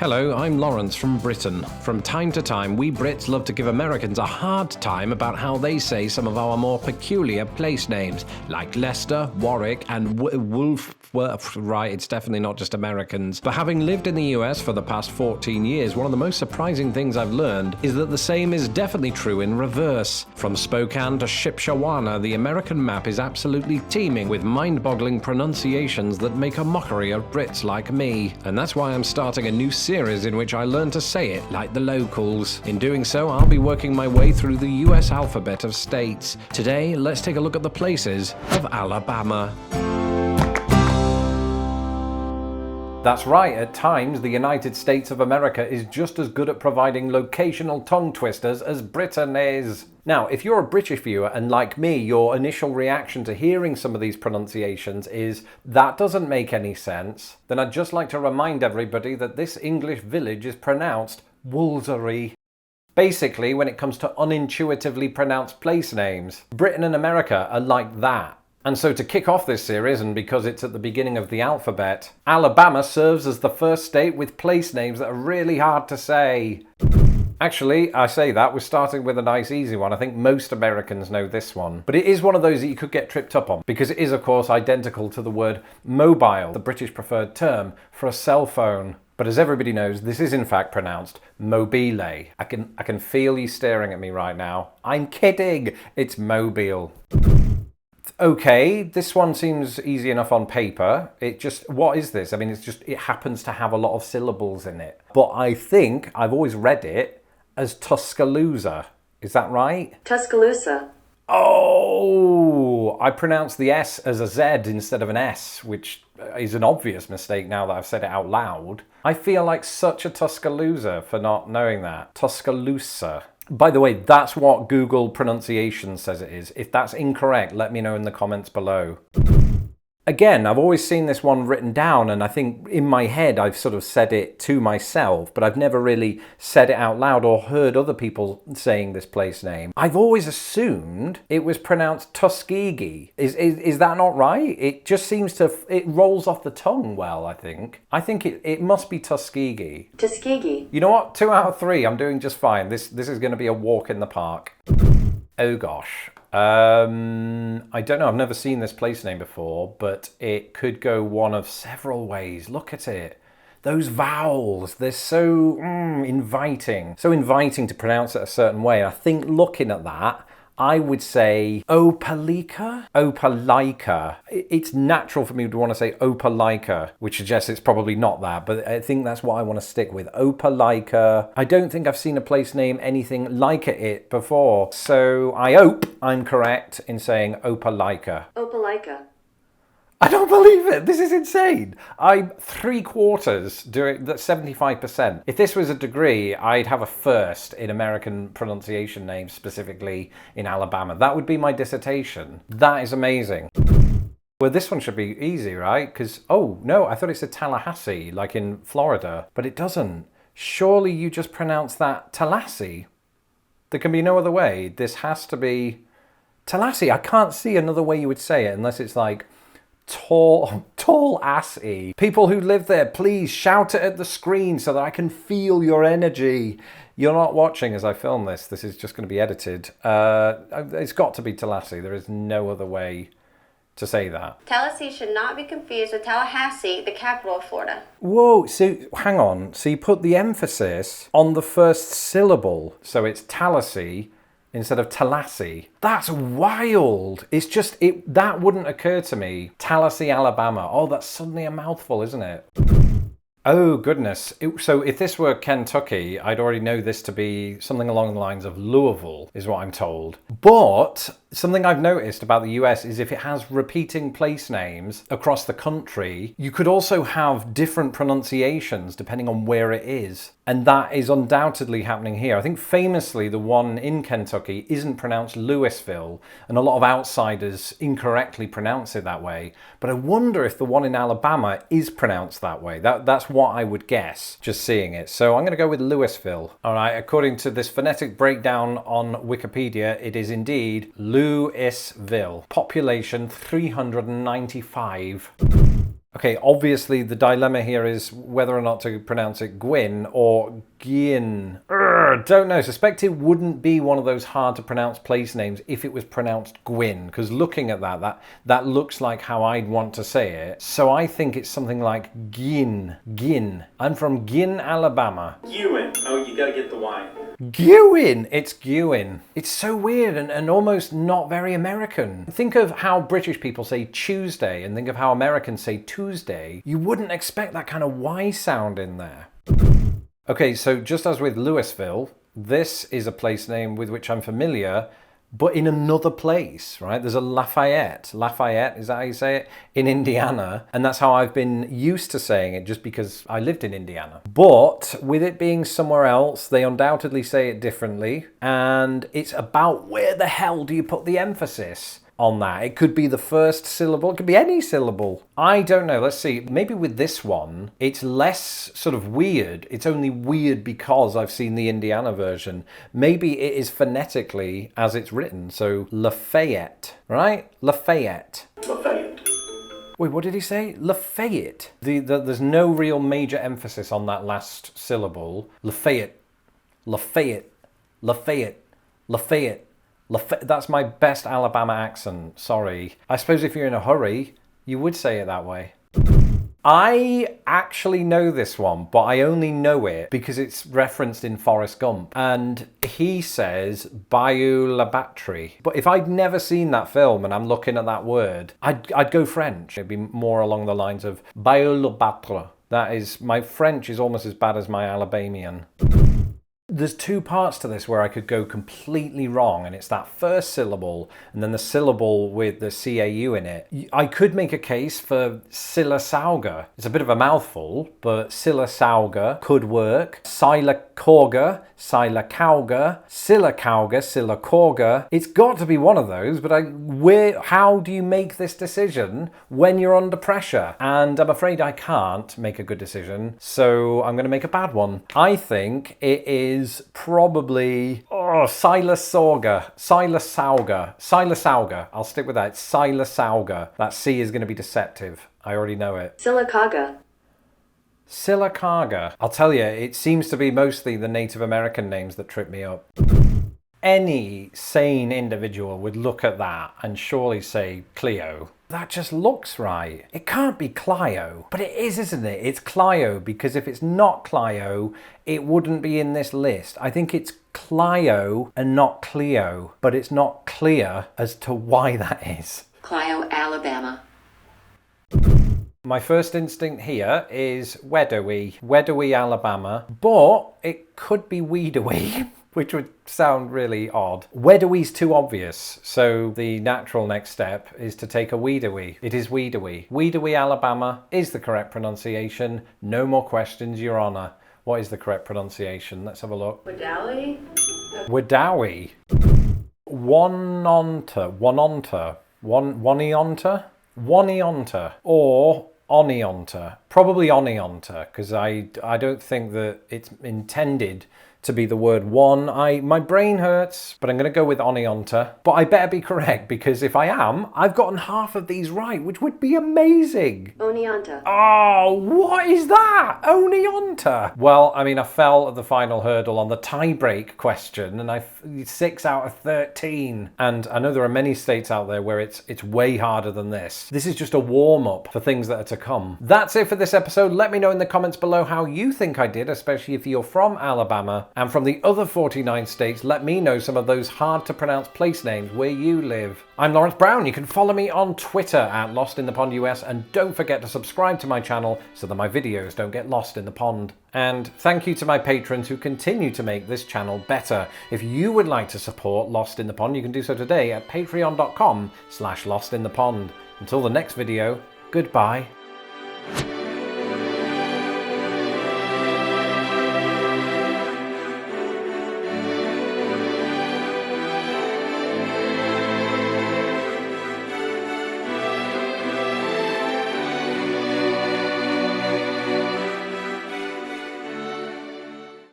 Hello, I'm Lawrence from Britain. From time to time, we Brits love to give Americans a hard time about how they say some of our more peculiar place names, like Leicester, Warwick, and Wolf. Right, it's definitely not just Americans. But having lived in the US for the past 14 years, one of the most surprising things I've learned is that the same is definitely true in reverse. From Spokane to Shipshawana, the American map is absolutely teeming with mind-boggling pronunciations that make a mockery of Brits like me. And that's why I'm starting a new series in which I learn to say it like the locals. In doing so, I'll be working my way through the US alphabet of states. Today, let's take a look at the places of Alabama. That's right, at times the United States of America is just as good at providing locational tongue twisters as Britain is. Now, if you're a British viewer and like me, your initial reaction to hearing some of these pronunciations is, that doesn't make any sense, then I'd just like to remind everybody that this English village is pronounced Woolsey. Basically, when it comes to unintuitively pronounced place names, Britain and America are like that. And so to kick off this series, and because it's at the beginning of the alphabet, Alabama serves as the first state with place names that are really hard to say. Actually, I say that, we're starting with a nice easy one. I think most Americans know this one. But it is one of those that you could get tripped up on, because it is of course identical to the word mobile, the British preferred term for a cell phone. But as everybody knows, this is in fact pronounced mobile. I can feel you staring at me right now. I'm kidding, it's mobile. Okay, this one seems easy enough on paper. What is this? I mean, it happens to have a lot of syllables in it. But I think I've always read it as Tuscaloosa. Is that right? Tuscaloosa. Oh, I pronounced the S as a Z instead of an S, which is an obvious mistake now that I've said it out loud. I feel like such a Tuscaloosa for not knowing that. Tuscaloosa. By the way, that's what Google pronunciation says it is. If that's incorrect, let me know in the comments below. Again, I've always seen this one written down, and I think in my head I've sort of said it to myself, but I've never really said it out loud or heard other people saying this place name. I've always assumed it was pronounced Tuskegee. Is that not right? It just seems to, it rolls off the tongue well, I think. I think it must be Tuskegee. Tuskegee. You know what? 2 out of 3, I'm doing just fine. This is going to be a walk in the park. Oh gosh. I don't know, I've never seen this place name before, but it could go one of several ways. Look at it. Those vowels, they're so inviting. So inviting to pronounce it a certain way. I think looking at that, I would say Opelika? Opelika. It's natural for me to want to say Opelika, which suggests it's probably not that, but I think that's what I want to stick with. Opelika. I don't think I've seen a place name anything like it before, so I hope I'm correct in saying Opelika. Opelika. I don't believe it. This is insane. I'm 3/4 doing that, 75%. If this was a degree, I'd have a first in American pronunciation names, specifically in Alabama. That would be my dissertation. That is amazing. Well, this one should be easy, right? Because, oh, no, I thought it said Tallahassee, like in Florida, but it doesn't. Surely you just pronounce that Tallassee. There can be no other way. This has to be Tallassee. I can't see another way you would say it unless it's like tall-assy. People who live there, please shout it at the screen so that I can feel your energy. You're not watching as I film this. This is just going to be edited. It's got to be Tallassee. There is no other way to say that. Tallassee should not be confused with Tallahassee, the capital of Florida. Whoa, so hang on. So you put the emphasis on the first syllable. So it's Tallassee instead of Tallassee. That's wild. It's just, that wouldn't occur to me. Tallassee, Alabama. Oh, that's suddenly a mouthful, isn't it? Oh, goodness. So if this were Kentucky, I'd already know this to be something along the lines of Louisville, is what I'm told. But something I've noticed about the US is if it has repeating place names across the country, you could also have different pronunciations depending on where it is. And that is undoubtedly happening here. I think famously the one in Kentucky isn't pronounced Louisville, and a lot of outsiders incorrectly pronounce it that way. But I wonder if the one in Alabama is pronounced that way. That's what I would guess, just seeing it. So I'm going to go with Louisville. All right, according to this phonetic breakdown on Wikipedia, it is indeed Louisville. Population 395. Okay, obviously the dilemma here is whether or not to pronounce it Guin or Guin. Don't know. Suspect it wouldn't be one of those hard to pronounce place names if it was pronounced Guin, because looking at that looks like how I'd want to say it. So I think it's something like Guin. Guin. I'm from Guin, Alabama. Guin. Oh, you gotta get the Y. Guin! It's Guin. It's so weird and almost not very American. Think of how British people say Tuesday and think of how Americans say Tuesday. You wouldn't expect that kind of Y sound in there. Okay, so just as with Louisville, this is a place name with which I'm familiar, but in another place, right? There's a Lafayette. Lafayette, is that how you say it? In Indiana. And that's how I've been used to saying it just because I lived in Indiana. But with it being somewhere else, they undoubtedly say it differently. And it's about where the hell do you put the emphasis on that? It could be the first syllable, it could be any syllable. I don't know, let's see. Maybe with this one, it's less sort of weird. It's only weird because I've seen the Indiana version. Maybe it is phonetically as it's written. So Lafayette, right? Lafayette. Lafayette. Wait, what did he say? Lafayette. There's no real major emphasis on that last syllable. Lafayette. Lafayette. Lafayette. Lafayette. That's my best Alabama accent, sorry. I suppose if you're in a hurry, you would say it that way. I actually know this one, but I only know it because it's referenced in Forrest Gump. And he says Bayou Batre. But if I'd never seen that film and I'm looking at that word, I'd go French. It'd be more along the lines of Bayou Batre. That is, my French is almost as bad as my Alabamian. There's two parts to this where I could go completely wrong, and it's that first syllable and then the syllable with the CAU in it. I could make a case for Sylacauga. It's a bit of a mouthful, but Sylacauga could work. Sylacauga, Sylacauga, Sylacauga, Sylacauga. It's got to be one of those, but how do you make this decision when you're under pressure? And I'm afraid I can't make a good decision, so I'm going to make a bad one. I think it is probably Sylacauga. I'll stick with that. It's Sylacauga. That C is going to be deceptive. I already know it. Sylacauga. Sylacauga. I'll tell you, it seems to be mostly the Native American names that trip me up. Any sane individual would look at that and surely say Clio. That just looks right. It can't be Clio, but it is, isn't it? It's Clio, because if it's not Clio, it wouldn't be in this list. I think it's Clio and not Clio, but it's not clear as to why that is. Clio, Alabama. My first instinct here is Wedowee. Wedowee, Alabama, but it could be Wedowee. Which would sound really odd. Wedowee's too obvious, so the natural next step is to take a Wedowee. It is Wedowee. Wedowee, Alabama is the correct pronunciation. No more questions, Your Honor. What is the correct pronunciation? Let's have a look. Wedowee? Wedowee. Oneonta. Oneonta? Or Oneonta. Probably Oneonta, because I don't think that it's intended to be the word one. My brain hurts, but I'm going to go with Oneonta. But I better be correct, because if I am, I've gotten half of these right, which would be amazing. Oneonta. Oh, what is that? Oneonta. Well, I mean, I fell at the final hurdle on the tie-break question, and 6 out of 13. And I know there are many states out there where it's way harder than this. This is just a warm-up for things that are to come. That's it for this episode. Let me know in the comments below how you think I did, especially if you're from Alabama. And from the other 49 states, let me know some of those hard to pronounce place names where you live. I'm Lawrence Brown. You can follow me on Twitter at LostInThePondUS, and don't forget to subscribe to my channel so that my videos don't get lost in the pond. And thank you to my patrons who continue to make this channel better. If you would like to support Lost in the Pond, you can do so today at patreon.com/LostInThePond. Until the next video, goodbye.